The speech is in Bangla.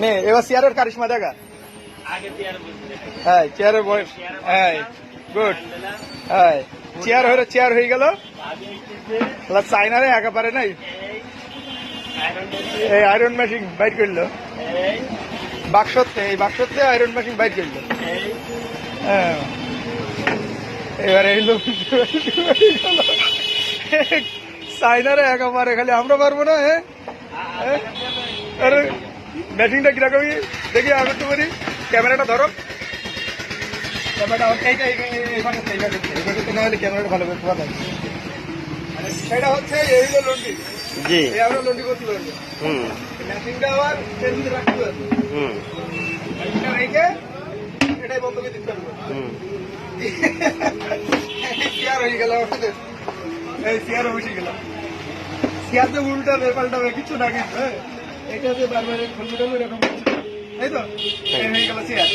নে এবার চেয়ারের কারিশমা দেখা। হ্যাঁ চেয়ারের বয়স, হ্যাঁ গুড, হ্যাঁ চেয়ার হয়ে গেল। চাইনারে একা পারে নাই, এই আয়রন মেশিন বাইর করলো বাক্সতে, এই বাক্সতে আয়রন মেশিন বাইর করলো। হ্যাঁ এবারে এই লোক চাইনারে একা পারে, খালি আমরা পারবো না। হ্যাঁ আরে মেশিনটা কিরকমই দেখি আগে তো বলি, ক্যামেরাটা ধরো, ক্যামেরাটা না হলে ক্যামেরাটা ভালো করে খোলা থাকে। সেটা হচ্ছে এই হলো লন্ডি, জি আমরা লন্ডি করতে পারবো। মেশিনটা আবার তেল রাখতে পারবো, মেশিনটা রেখে এটাই বন্ধ করে দিতে পারবো। চেয়ার হয়ে গেল আমাদের, এই চেয়ার বসে গেলাম। চেয়ার তো উল্টাবে পাল্টাবে কিছু না, কিন্তু এটা যে বারবার খুলবে এরকম, তাই তো হয়ে গেল চেয়ার।